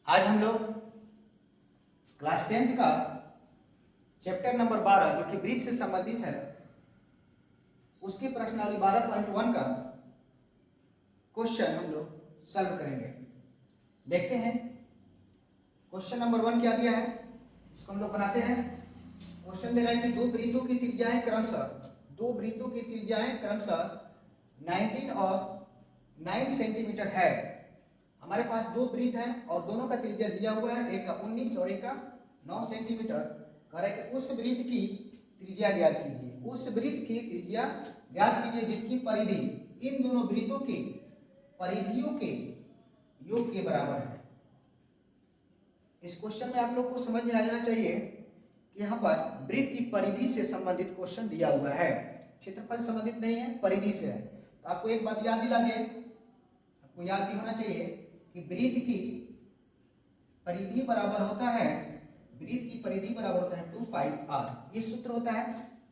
आज हम लोग क्लास 10th का चैप्टर नंबर 12 जो कि ब्रिज से संबंधित है उसकी प्रश्नावली 12.1 का क्वेश्चन हम लोग सॉल्व करेंगे। देखते हैं क्वेश्चन नंबर 1 क्या दिया है, इसको हम लोग बनाते हैं। क्वेश्चन दे रहा है कि दो वृत्तों की त्रिज्याएं क्रमशः 19 और 9 सेंटीमीटर है। हमारे पास दो वृत्त हैं और दोनों का त्रिज्या दिया हुआ है, एक का 19 और एक का 9 सेंटीमीटर। कह रहा है कि उस वृत्त की त्रिज्या ज्ञात कीजिए, उस वृत्त की त्रिज्या ज्ञात कीजिए जिसकी परिधि इन दोनों वृत्तों की परिधियों के योग के बराबर है। इस क्वेश्चन में आप लोग को समझ में आ जाना चाहिए कि यहाँ पर वृत्त की परिधि से संबंधित क्वेश्चन दिया हुआ है, क्षेत्रफल संबंधित नहीं है, परिधि से है। तो आपको एक बात याद दिला दें, आपको याद भी होना चाहिए कि वृत्त की परिधि बराबर होता है 2 पाई r। ये सूत्र होता है,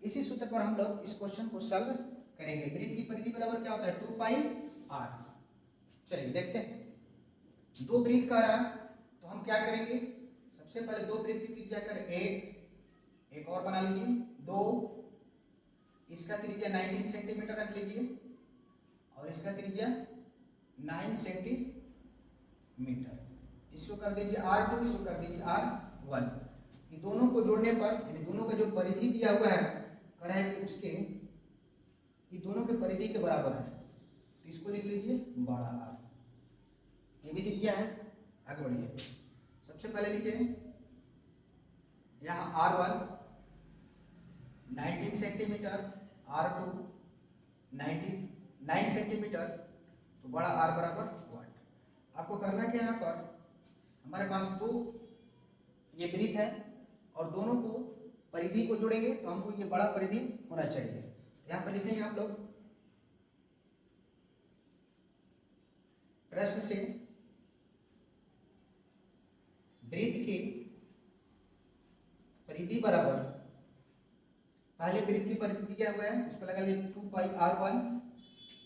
इसी सूत्र पर हम लोग इस क्वेश्चन को सॉल्व करेंगे। वृत्त की परिधि बराबर क्या होता है 2 पाई r। चलिए देखते हैं। दो वृत्त का रहा तो हम क्या करेंगे, सबसे पहले दो वृत्त की त्रिज्या कर एक और बना लीजिए, 2, इसका त्रिज्या 19 सेंटीमीटर रख लीजिए और इसका त्रिज्या 9 सेंटीमीटर। इसको कर दीजिए r2, इसको कर दीजिए r1। ये दोनों को जोड़ने पर यानी दोनों का जो परिधि दिया हुआ है कह रहा है कि उसके ये दोनों के परिधि के बराबर है, तो इसको लिख लीजिए बड़ा R। ये भी त्रिज्या है, आगे बढ़िए। सबसे पहले लिखिए यहाँ R1 19 सेंटीमीटर, R2 9 सेंटीमीटर, तो बड़ा R बराबर 1। आपको करना क्या है, यहाँ पर हमारे पास दो ये वृत्त है और दोनों को परिधि को जोड़ेंगे तो हमको ये बड़ा परिधि होना चाहिए। यहाँ पर लिखेंगे आप लोग प्रश्न से वृत्त की परिधि बराबर, पहले वृत्त की परिधि दिया हुआ है उसको लगा लीजिए 2 पाई r1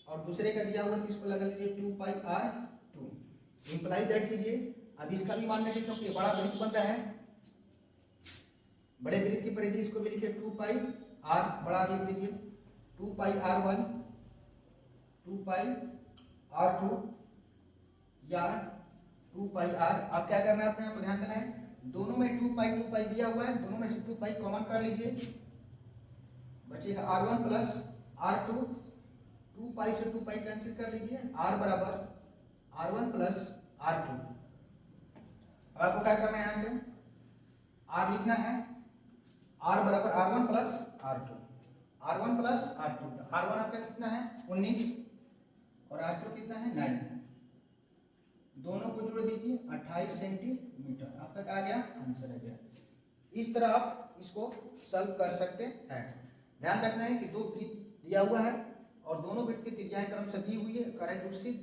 और दूसरे का दिया हुआ है तो इसको लगा लीजिए 2 पाई r2। इंप्लाई दैट कीजिए। अब इसका भी मान लीजिए क्योंकि बड़ा वृत्त बन रहा है, बड़े वृत्त की परिधि इसको भी लिखिए 2 पाई r, बड़ा लिख दीजिए 2 पाई r1 2 पाई r2 या 2 पाई r। अब क्या करना है, अपने यहाँ पर ध्यान देना है, दोनों में 2 पाई दिया हुआ है, दोनों में से 2 पाई कॉमन कर लीजिए, बचेगा r1 प्लस r2। 2 पाई से 2 पाई कैंसिल कर लीजिए, r बराबर r1 प्लस r2। अब आपको क्या करना है, यहाँ से r लिखना है, r बराबर r1 plus r2, r1 plus r2। r1 आपका कितना है 19 और r2 कितना है 9, दोनों को जोड़ दीजिए 28 सेंटीमीटर। आपका आ गया आंसर आ गया। इस तरह आप इसको सॉल्व कर सकते हैं। ध्यान रखना है कि दो वृत्त दिया हुआ है और दोनों वृत्त की त्रिज्याएं क्रमशः दी हुई है। करेक्ट, उससे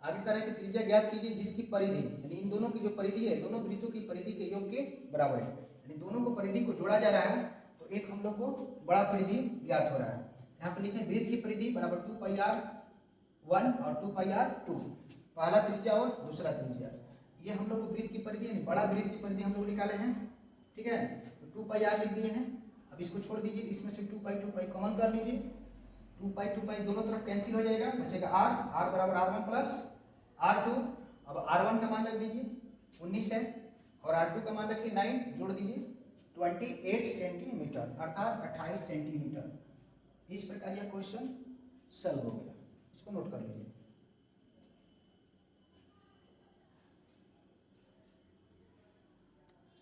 आगे करें कि त्रिज्या ज्ञात कीजिए जिसकी परिधि यानी इन दोनों की जो परिधि है दोनों वृत्तों की परिधि के योग के बराबर है, यानी दोनों को परिधि को जोड़ा जा रहा है तो एक हम लोग को बड़ा परिधि ज्ञात हो रहा है। यहाँ पर लिखें वृत्त की परिधि बराबर 2 पाई r1 और 2 पाई r2, पहला त्रिज्या और दूसरा त्रिज्या। ये हम लोग को वृत्त की परिधि यानी बड़ा वृत्त की परिधि हम लोग निकाले हैं, ठीक है। तो 2 पाई r लिख दिए हैं। अब इसको छोड़ दीजिए, इसमें से 2 पाई कॉमन कर लीजिए, 2 पाई दोनों तरफ कैंसिल हो जाएगा, बचेगा r बराबर r1 प्लस r2। अब r1 का मान रख दीजिए 19 है और r2 का मान रखिए 9, जोड़ दीजिए 28 सेंटीमीटर अर्थात 28 सेंटीमीटर। इस प्रकार यह क्वेश्चन सॉल्व हो गया, इसको नोट कर लीजिए।